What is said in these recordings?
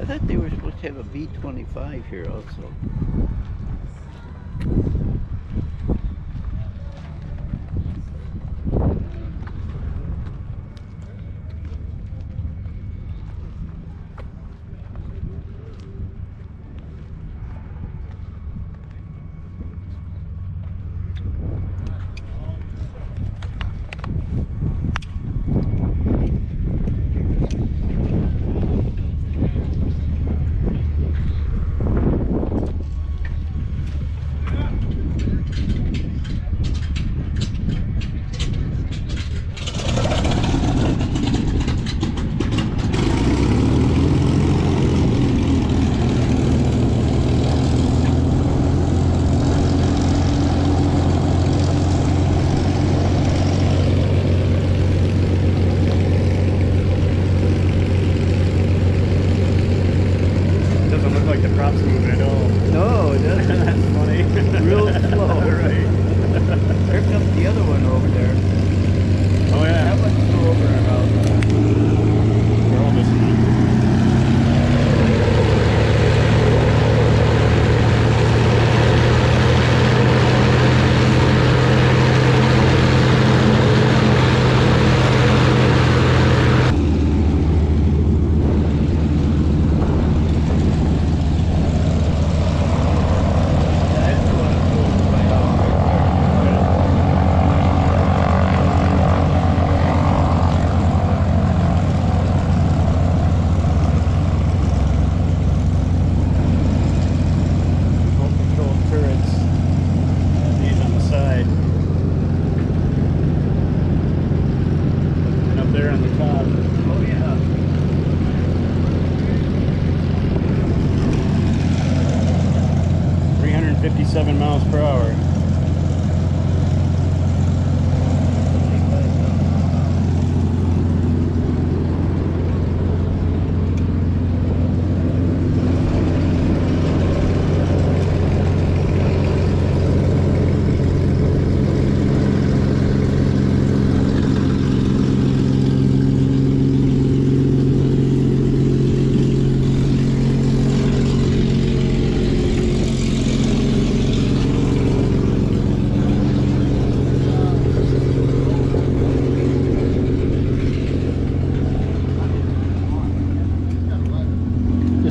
I thought they were supposed to have a B-25 here also.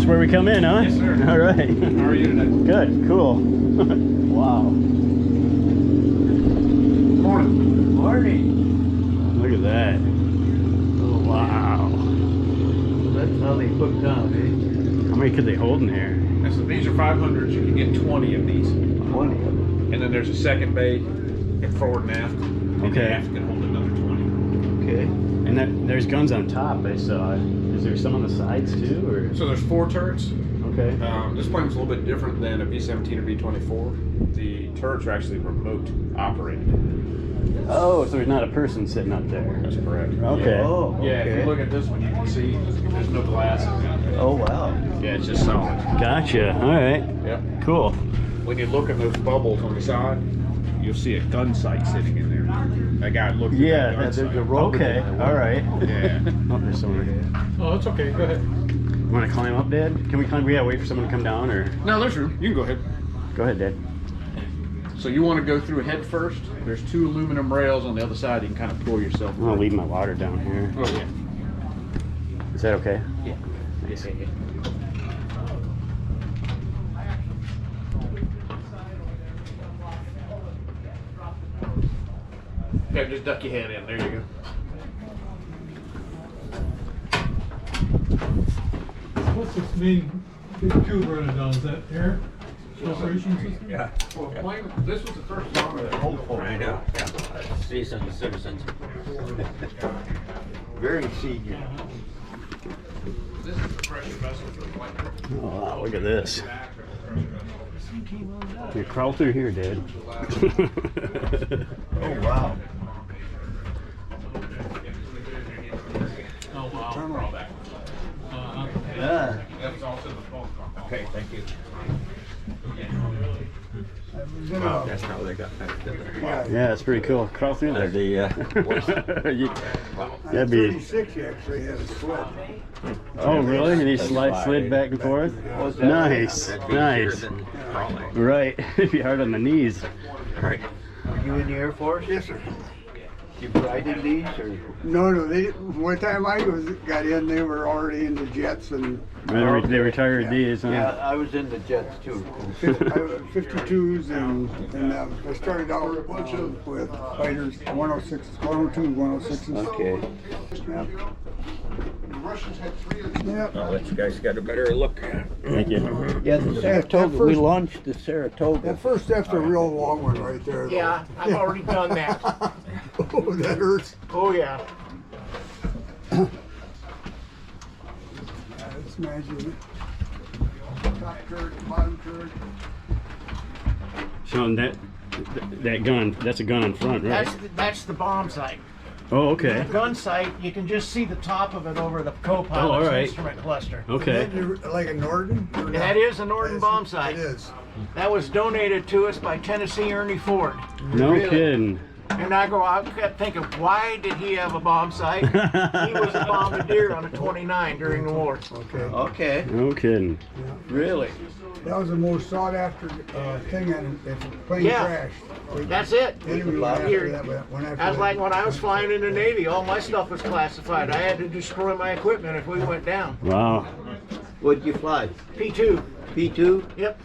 Where we come in, huh? Yes, sir. All right. How are you today? Good, cool. Wow. Morning. Morning. Look at that. Oh, wow. That's how they hooked up, eh? How many could they hold in here? And so these are 500s. You can get 20 of these. 20 of them. And then there's a second bay at forward and aft. And Okay. the aft can hold another 20. Okay. And there's guns on top, I saw. Is there some on the sides too, or? So there's 4 turrets. Okay. This plane's a little bit different than a B-17 or B-24. The turrets are actually remote operated. Oh, so there's not a person sitting up there. That's correct. Okay. Oh, Yeah, if you okay. look at this one, you can see there's no glasses. Oh, wow. Yeah, it's just solid. Gotcha. All right. Yep. Cool. When you look at those bubbles on the side, you'll see a gun sight sitting in there. That guy looks at that Yeah, gun there's sight. a rope. Okay. All right. Yeah. Oh, there's someone. Oh, it's okay. Go ahead. You want to climb up, Dad? Can we climb? We gotta wait for someone to come down, or? No, there's room. You can go ahead. Go ahead, Dad. So you want to go through head first. There's 2 aluminum rails on the other side. You can kind of pull yourself I'm gonna leave my water down here. Oh, yeah. Is that okay? Yeah. Yes, yeah. Okay, just duck your head in. There you go. What's this main big tube running down? Is that air filtration system? Yeah. Well, plane, this was the first bomber that rolled for me. know. Seasoned citizens. Very senior. This is the pressure vessel for the plane. Oh, wow, look at this. You crawl through here, Dad. Oh, wow. Oh, wow. Turn around back. Uh-huh. Yeah. That was also in the phone call. Okay, thank you. That's how they got back there. Yeah, it's pretty cool. Crawl through there. That'd be. 36 actually had a sled. Oh, really? And he slid back and forth? Nice. Nice. Right. It'd be hard on the knees. Right. Were you in the Air Force? Yes, sir. You riding these or? No, they didn't. One time I got in, they were already in the jets and They retired these, huh? Yeah, I was in the jets too. 52s and I started out with fighters 106, 102, 106s. Okay. Yep. Yep. I'll let you guys get a better look. Thank you. Yeah, the Saratoga. We launched the Saratoga. That first step's a real long one right there. Though. Yeah, I've already done that. Oh, that hurts. Oh, yeah. Let's imagine it. Top turret, bottom turret. So that gun, that's a gun in front, right? That's the bomb sight. Oh, okay. The gun sight, you can just see the top of it over the co-pilot's all right. instrument cluster. Okay. Like a Norden? That is a Norden bomb sight. It is. That was donated to us by Tennessee Ernie Ford. No kidding. And I kept thinking, why did he have a bomb sight? He was a bombardier on a 29 during the war. Okay. Okay. No kidding. Really? That was the most sought after thing on if a plane Yeah. crashed. That's it. Enemy went after that, went after That's that. like when I was flying in the Navy, all my stuff was classified. I had to destroy my equipment if we went down. Wow. What'd you fly? P2. P2? Yep.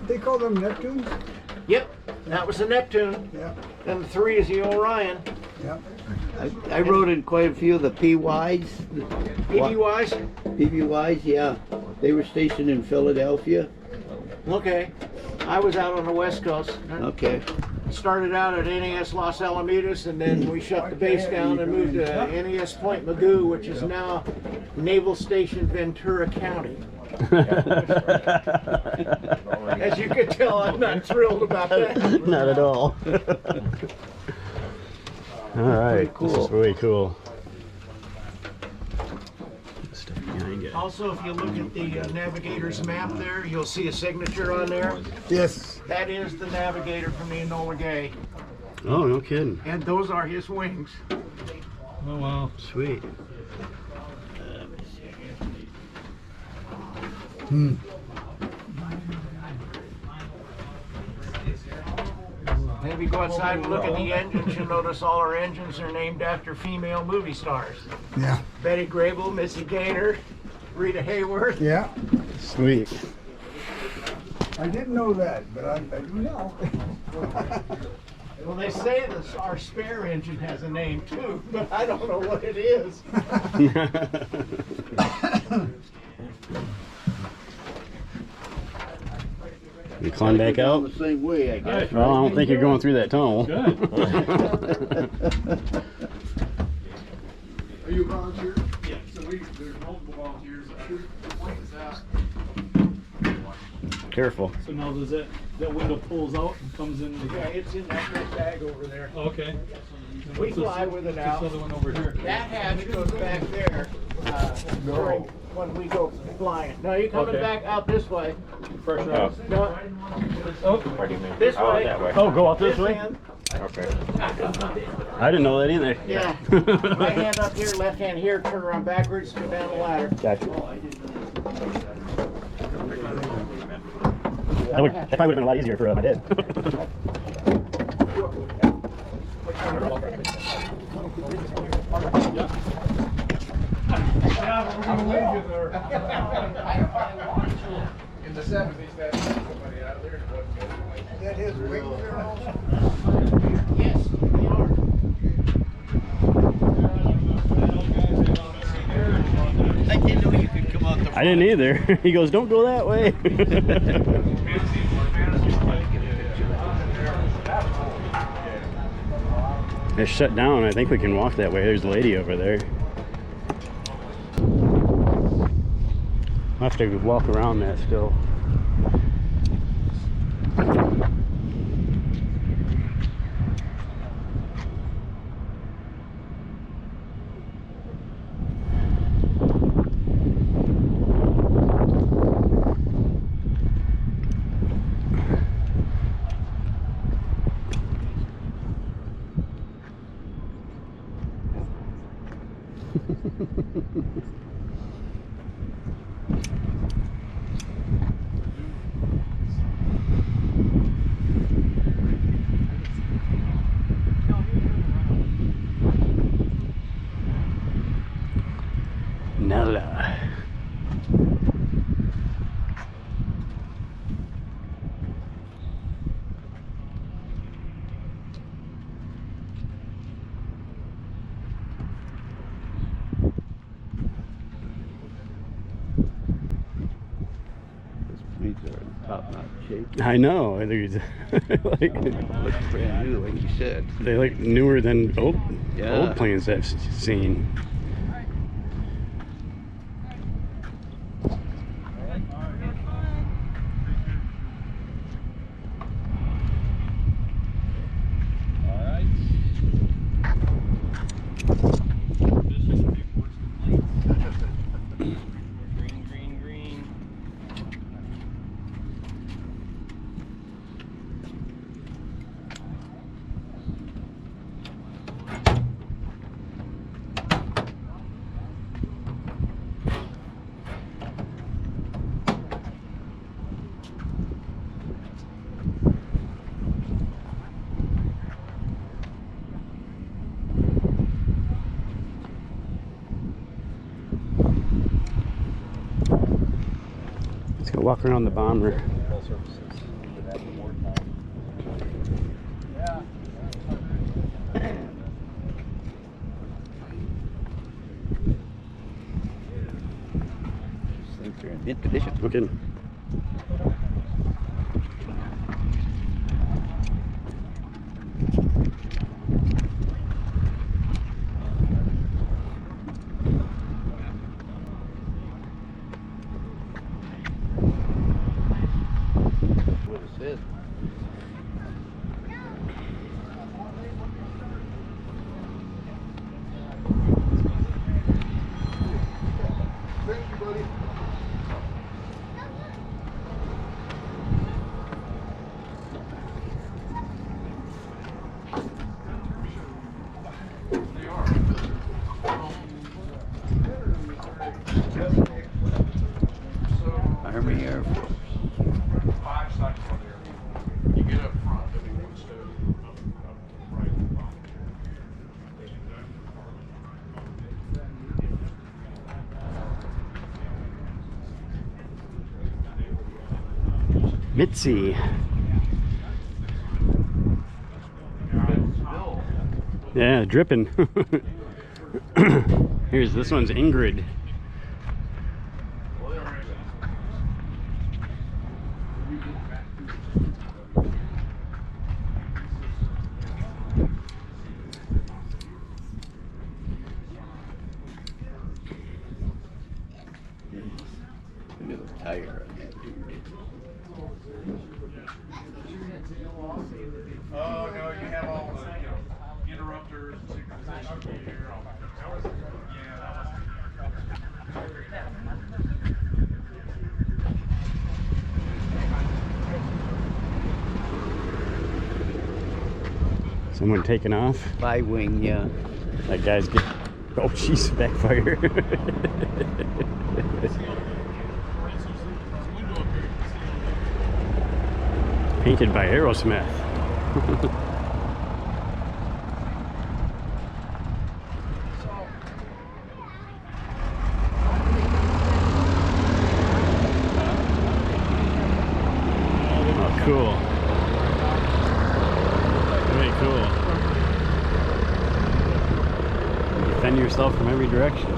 They call them Neptunes? Yep. That was the Neptune. Yeah. And the 3 is the Orion. Yeah. I rode in quite a few of the PYs. PBYs? PBYs, yeah. They were stationed in Philadelphia. Okay. I was out on the West Coast. Okay. Started out at NES Los Alamitos, and then we shut the base down and moved to NES Point Magoo, which is now Naval Station Ventura County. As you can tell, I'm not thrilled about that. Not at all. All right. Cool. This is really cool. Stuff behind it. Also, if you look at the navigator's map there, you'll see a signature on there. Yes. That is the navigator from the Enola Gay, Oh, no kidding. and those are his wings. Oh, wow. Sweet. And if you go outside and look at the engines, you'll notice all our engines are named after female movie stars. Yeah. Betty Grable, Missy Gaynor, Rita Hayworth. Yeah. Sweet. I didn't know that, but I do now. Well, they say that our spare engine has a name too, but I don't know what it is. You climb back out? The same way, I guess. Well, I don't think you're going through that tunnel. Good. Are you a volunteer? Yeah. So there's multiple volunteers. The point is that. Careful. So now does that window pulls out and comes in? Yeah, it's in that big bag over there. Okay. We fly with it out. This other one over here. That hatch goes back there during when we go flying. No, you're coming Okay. back out this way. Pressure out. No, Oh. What do you mean? this Oh, way. that way. Oh, go out this This way? hand. Okay. I didn't know that either. Yeah. Right hand up here, left hand here, turn around backwards, go down the ladder. Gotcha. That probably would have been a lot easier for my dad. In the 70s, that somebody out of there. Is that his wing there also? Yes, they are. I didn't know you could come out the I didn't either. He goes, don't go that way. It's shut down. I think we can walk that way. There's a lady over there. I'll have to walk around that still. These are in top-notch shape. I know. I think it's like Looks brand new, like you said. they look newer than old Yeah. planes I've seen. Let's go walk around the bomber. Things are in mint condition. Okay. What it says. Army Air Force. You get up front, I mean, instead of right. Mitzi. Yeah, dripping. Here's this one's Ingrid. Look at the tire on that dude. Oh, no, you have all the, interrupters, synchronization here. Someone taking off. By wing, yeah. That guy's getting. Oh, jeez, backfire. Painted by Aerosmith. Oh, cool. Very cool. Defend yourself from every direction.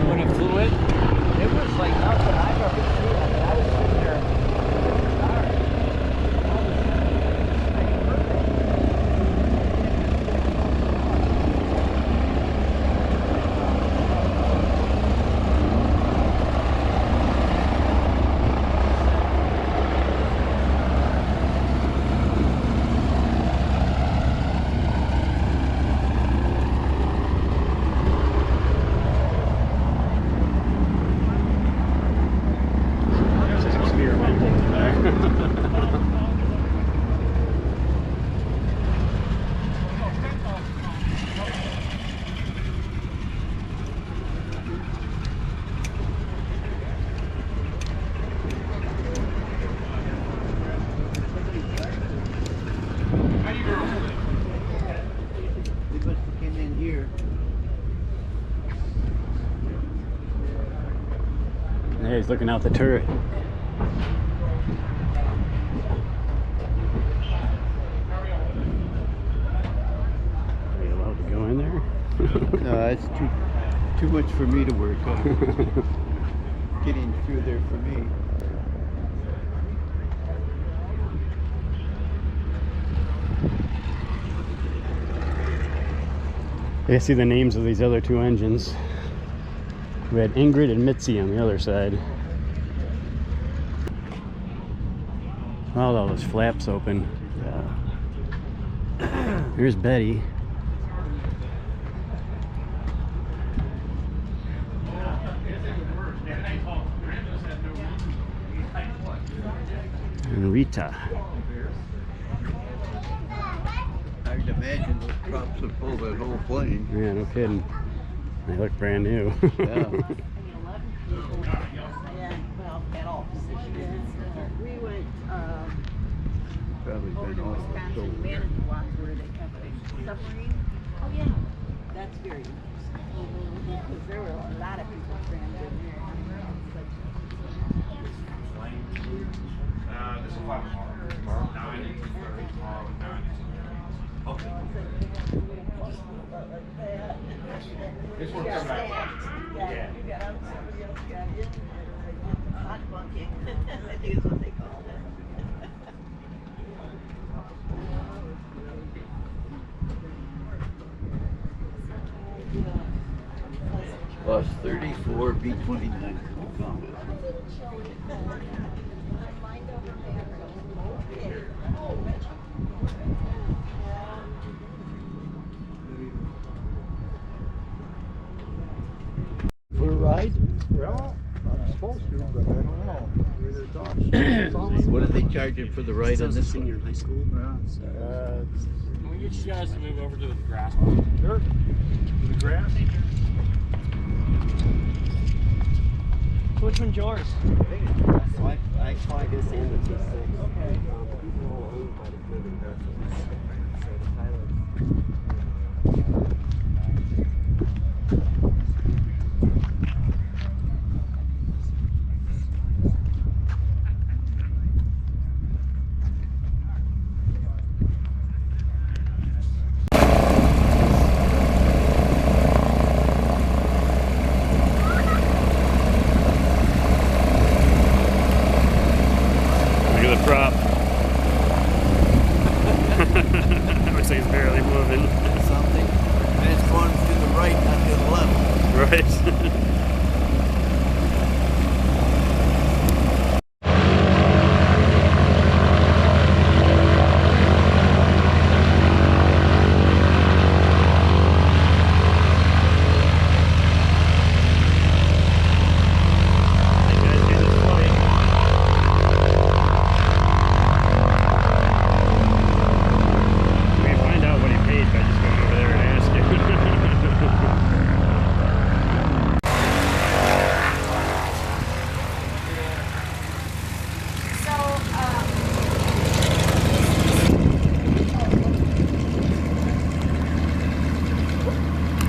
When it flew in, it was like nothing I've ever seen. I mean, I was sitting there. Just experimenting there. They must have came in here. Hey, he's looking out the turret. No, it's too much for me to work on. Getting through there for me. I see the names of these other two engines. We had Ingrid and Mitzi on the other side. Oh, all those flaps open. Here's Betty. And Rita. I'd imagine those props would pull that whole plane. Yeah, no kidding. They look brand new. Yeah. We went, Probably over been to all Wisconsin, Manitowoc, where they have a submarine. Oh, yeah. That's very interesting. Because there were a lot of people stranded in there. This is 5 tomorrow. 9 and 2:30 tomorrow. 9 and 2:30. Okay. This one's coming out. Yeah. You got out, somebody else got in. Hot bunking, I think is what they call it. Plus 34 B-29 combat. For a ride? Well, I'm supposed to, but I don't know. What are they charging for the ride on this one? high school. Can we get you guys to move over to the grass? Sure. The grass? Which one's yours? I try this and the T6. Okay. Look at the prop. Looks like it's barely moving. Something. And it's going to the right, not to the left. Right.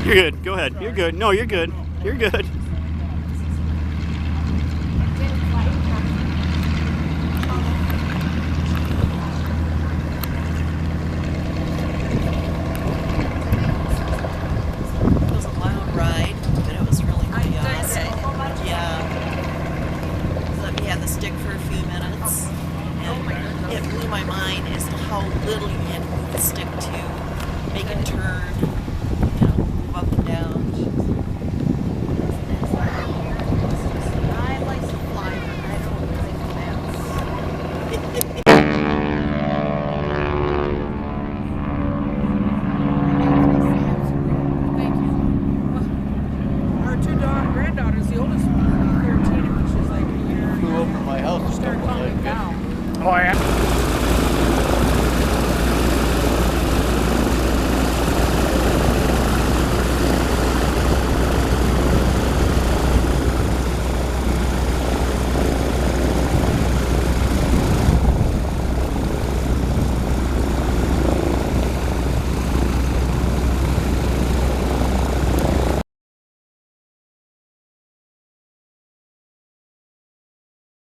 You're good. Go ahead. You're good. No, you're good. You're good. It was a loud ride, but it was really chaotic. Yeah. Let me have the stick for a few minutes. And it blew my mind as to how little you had to move the stick to make it turn, move up and down. I like to fly, but I don't really fast. Thank you. Our two granddaughters, the oldest one, 13, and she's like a year. Flew over my house. Started calming down. Oh, yeah.